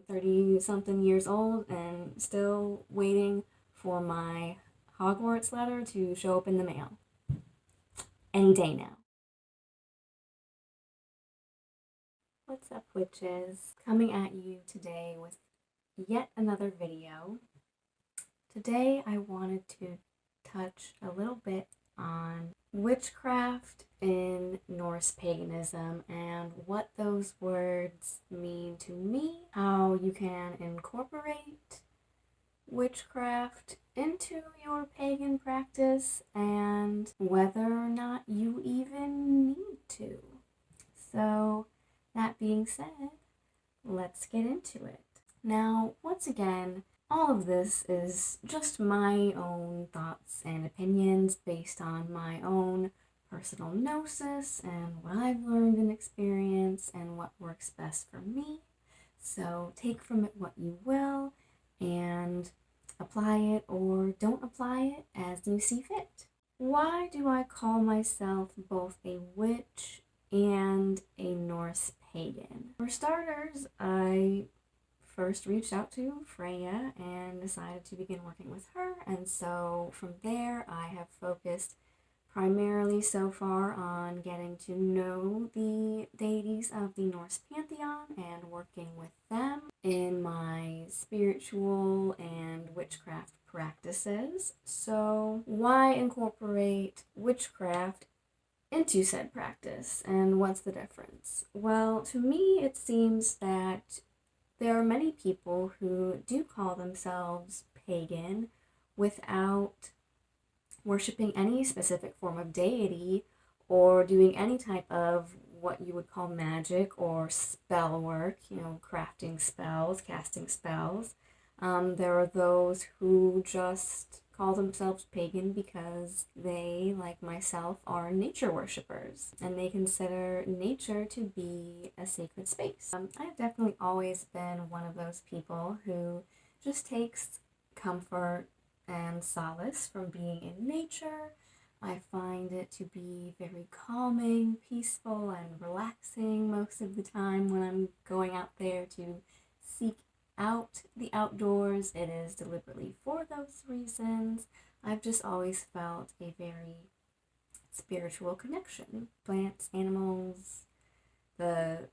30-something years old and still waiting for my Hogwarts letter to show up in the mail. Any day now. What's up, witches? Coming at you today with yet another video. Today I wanted to touch a little bit on witchcraft in Norse paganism and what those words mean to me, how you can incorporate witchcraft into your pagan practice, and whether or not you even need to. So, that being said, let's get into it. Now, once again, all of this is just my own thoughts and opinions based on my own personal gnosis and what I've learned and experienced and what works best for me. So take from it what you will and apply it or don't apply it as you see fit. Why do I call myself both a witch and a Norse pagan? For starters, I first reached out to Freya and decided to begin working with her, and so from there I have focused primarily so far on getting to know the deities of the Norse pantheon and working with them in my spiritual and witchcraft practices. So why incorporate witchcraft into said practice, and what's the difference? Well, to me it seems that there are many people who do call themselves pagan without worshiping any specific form of deity or doing any type of what you would call magic or spell work, crafting spells, casting spells. There are those who just call themselves pagan because they, like myself, are nature worshippers and they consider nature to be a sacred space. I've definitely always been one of those people who just takes comfort and solace from being in nature. I find it to be very calming, peaceful, and relaxing most of the time when I'm going out there to seek out the outdoors. It is deliberately for those reasons. I've just always felt a very spiritual connection. Plants, animals, the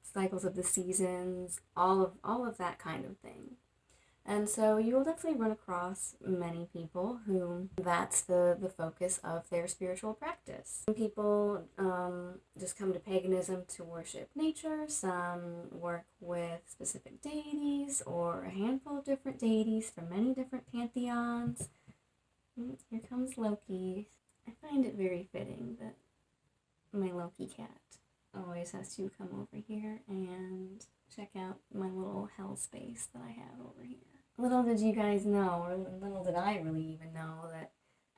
cycles of the seasons, all of that kind of thing. And so you will definitely run across many people who that's the focus of their spiritual practice. Some people just come to paganism to worship nature. Some work with specific deities or a handful of different deities from many different pantheons. Here comes Loki. I find it very fitting that my Loki cat always has to come over here and check out my little hell space that I have over here. Little did you guys know, or little did I really even know, that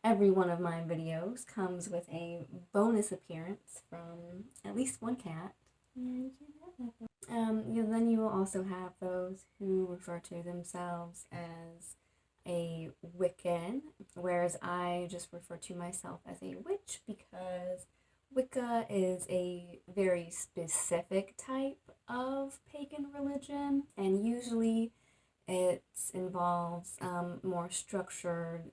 every one of my videos comes with a bonus appearance from at least one cat. Then you will also have those who refer to themselves as a Wiccan, whereas I just refer to myself as a witch because Wicca is a very specific type of pagan religion, and usually it involves more structured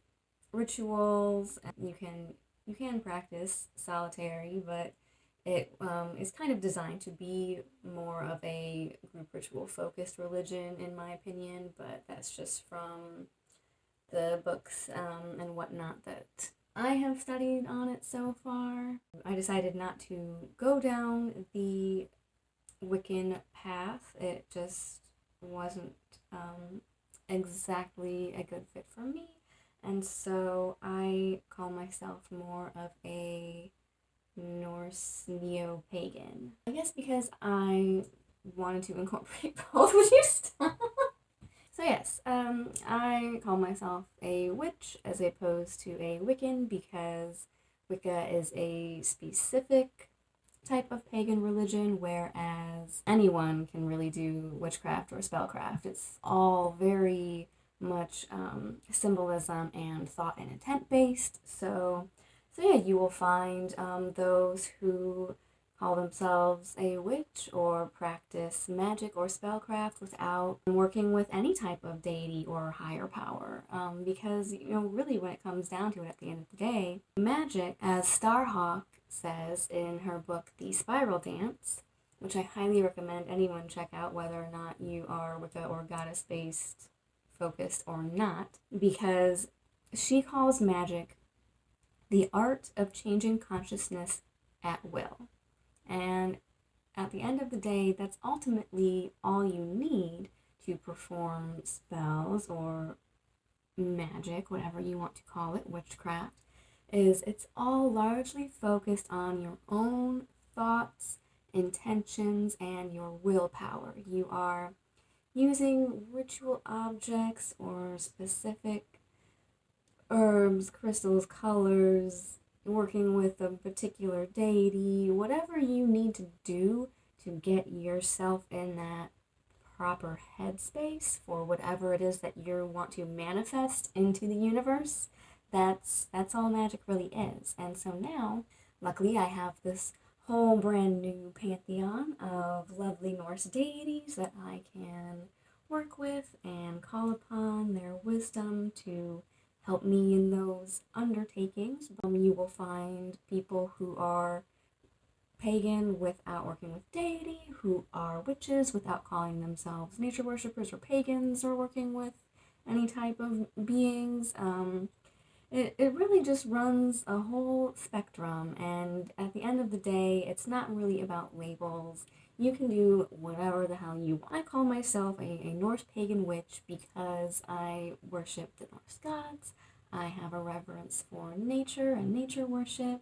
rituals. You can practice solitary, but it is kind of designed to be more of a group ritual focused religion, in my opinion. But that's just from the books and whatnot that I have studied on it so far. I decided not to go down the Wiccan path. It just wasn't exactly a good fit for me, and so I call myself more of a Norse Neo-Pagan. I guess because I wanted to incorporate both. Would you stop? So yes, I call myself a witch as opposed to a Wiccan because Wicca is a specific type of pagan religion, whereas anyone can really do witchcraft or spellcraft. It's all very much symbolism and thought and intent based. So yeah, you will find those who call themselves a witch or practice magic or spellcraft without working with any type of deity or higher power. Because, really when it comes down to it at the end of the day, magic, as Starhawk says in her book, The Spiral Dance, which I highly recommend anyone check out, whether or not you are Wicca or goddess-based focused or not, because she calls magic the art of changing consciousness at will. And at the end of the day, that's ultimately all you need to perform spells or magic, whatever you want to call it, witchcraft, is it's all largely focused on your own thoughts, intentions, and your willpower. You are using ritual objects or specific herbs, crystals, colors, working with a particular deity, whatever you need to do to get yourself in that proper headspace for whatever it is that you want to manifest into the universe. That's all magic really is. And so now, luckily, I have this whole brand new pantheon of lovely Norse deities that I can work with and call upon their wisdom to help me in those undertakings. You will find people who are pagan without working with deity, who are witches without calling themselves nature worshippers or pagans or working with any type of beings. It really just runs a whole spectrum, and at the end of the day, it's not really about labels. You can do whatever the hell you want. I call myself a Norse Pagan Witch because I worship the Norse gods. I have a reverence for nature and nature worship,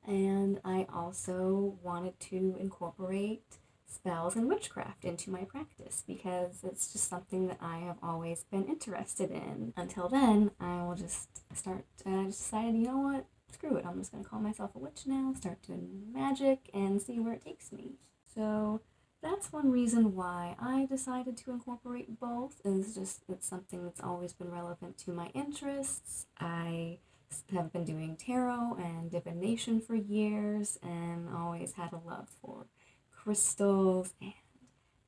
and I also wanted to incorporate spells and witchcraft into my practice because it's just something that I have always been interested in. Until then, I will just decided, you know what, screw it, I'm just going to call myself a witch now, start doing magic, and see where it takes me. So that's one reason why I decided to incorporate both, is just it's something that's always been relevant to my interests. I have been doing tarot and divination for years and always had a love for crystals and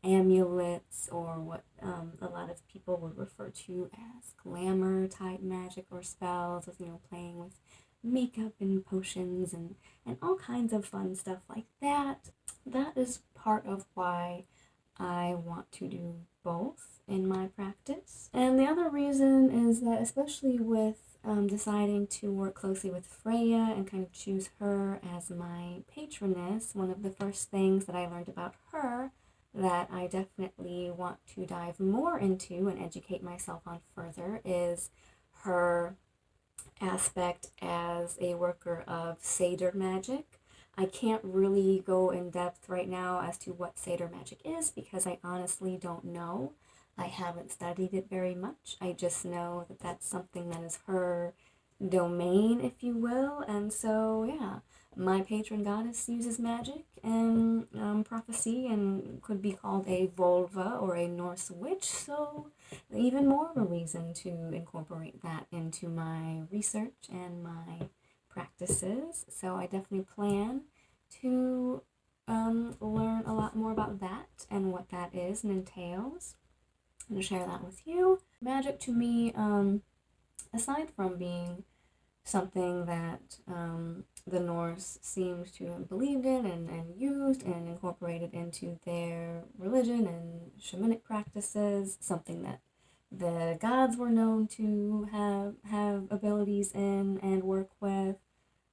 amulets, or what a lot of people would refer to as glamour type magic or spells, with playing with makeup and potions and all kinds of fun stuff like that. That is part of why I want to do both in my practice. And the other reason is that, especially with deciding to work closely with Freya and kind of choose her as my patroness, one of the first things that I learned about her that I definitely want to dive more into and educate myself on further is her aspect as a worker of Seder magic. I can't really go in depth right now as to what Seder magic is because I honestly don't know. I haven't studied it very much. I just know that that's something that is her domain, if you will. And so, yeah, my patron goddess uses magic and prophecy and could be called a Volva or a Norse witch. So even more of a reason to incorporate that into my research and my practices. So I definitely plan to learn a lot more about that and what that is and entails, and share that with you. Magic to me, aside from being something that the Norse seems to have believed in and used and incorporated into their religion and shamanic practices, something that the gods were known to have abilities in and work with,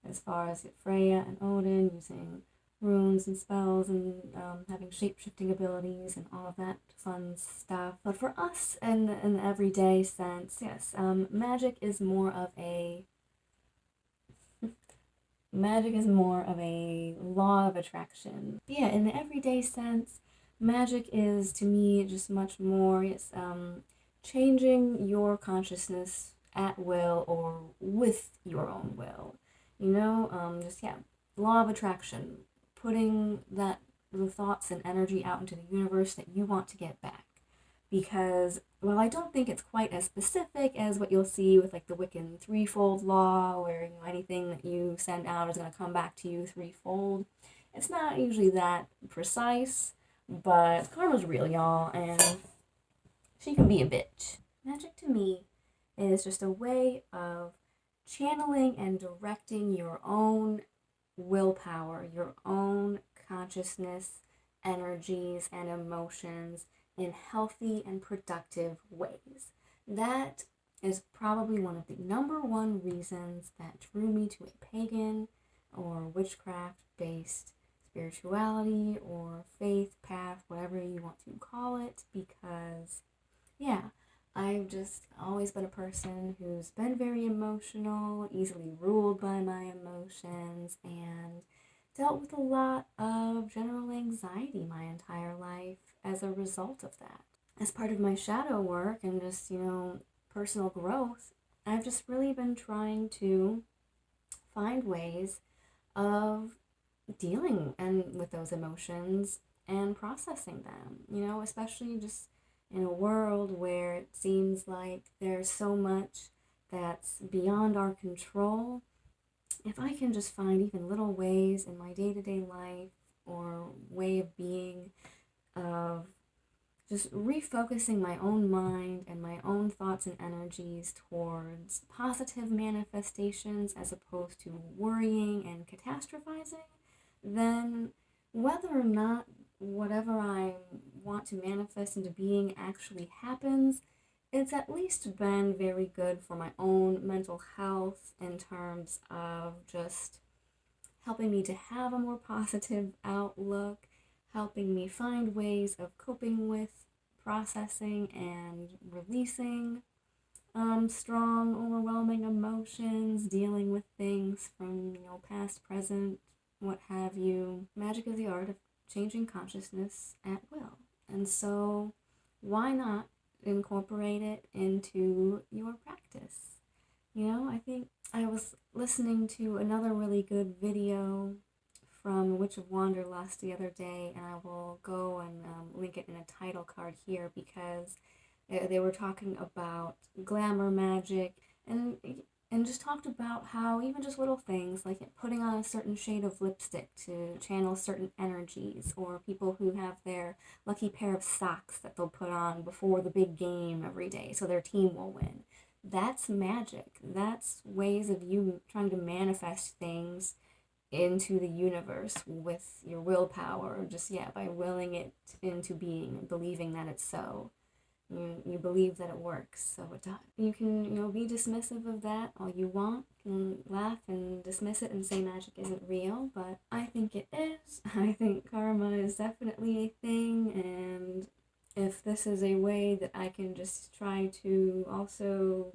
as far as Freya and Odin using runes and spells and having shape-shifting abilities and all of that fun stuff. But for us in the everyday sense, yes, magic is more of a law of attraction. But yeah, in the everyday sense, magic is to me just much more, yes, changing your consciousness at will or with your own will. Law of attraction, putting the thoughts and energy out into the universe that you want to get back. Because while I don't think it's quite as specific as what you'll see with like the Wiccan threefold law, where anything that you send out is going to come back to you threefold, It's not usually that precise, but karma's real, y'all, and she can be a bitch. Magic to me is just a way of channeling and directing your own willpower, your own consciousness, energies, and emotions in healthy and productive ways. That is probably one of the number one reasons that drew me to a pagan or witchcraft based spirituality or faith path, whatever you want to call it, because yeah, I've just always been a person who's been very emotional, easily ruled by my emotions, and dealt with a lot of general anxiety my entire life as a result of that. As part of my shadow work and just, personal growth, I've just really been trying to find ways of dealing with those emotions and processing them, especially just in a world where it seems like there's so much that's beyond our control. If I can just find even little ways in my day-to-day life or way of being of just refocusing my own mind and my own thoughts and energies towards positive manifestations as opposed to worrying and catastrophizing, then whether or not whatever I want to manifest into being actually happens, it's at least been very good for my own mental health in terms of just helping me to have a more positive outlook, helping me find ways of coping with processing and releasing strong, overwhelming emotions, dealing with things from, past, present, what have you. Magic is the art of changing consciousness at will. And so why not incorporate it into your practice? I think I was listening to another really good video from Witch of Wanderlust the other day, and I will go and link it in a title card here, because they were talking about glamour magic and just talked about how even just little things like putting on a certain shade of lipstick to channel certain energies, or people who have their lucky pair of socks that they'll put on before the big game every day so their team will win. That's magic. That's ways of you trying to manifest things into the universe with your willpower, just by willing it into being, believing that it's so. You believe that it works, so it does. You can, be dismissive of that all you want. You can laugh and dismiss it and say magic isn't real, but I think it is. I think karma is definitely a thing, and if this is a way that I can just try to also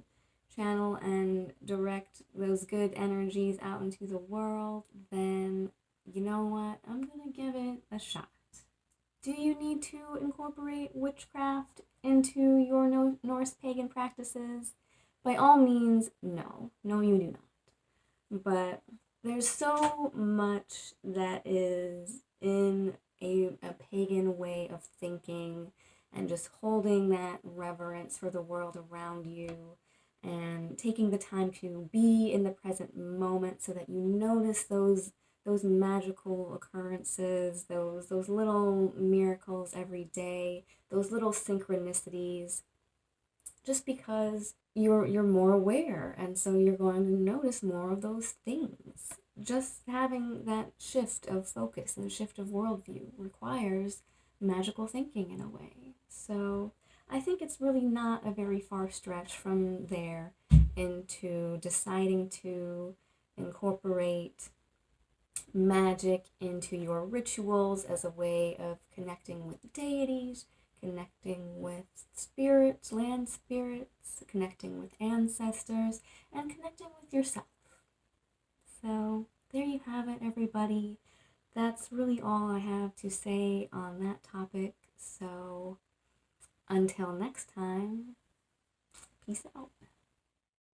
channel and direct those good energies out into the world, then you know what? I'm gonna give it a shot. Do you need to incorporate witchcraft into your Norse pagan practices? By all means, no. No, you do not. But there's so much that is in a pagan way of thinking and just holding that reverence for the world around you and taking the time to be in the present moment so that you notice those magical occurrences, those little miracles every day, those little synchronicities, just because you're more aware, and so you're going to notice more of those things. Just having that shift of focus and shift of worldview requires magical thinking in a way. So I think it's really not a very far stretch from there into deciding to incorporate magic into your rituals as a way of connecting with deities, connecting with spirits, land spirits, connecting with ancestors, and connecting with yourself. So there you have it, everybody. That's really all I have to say on that topic. So until next time, peace out.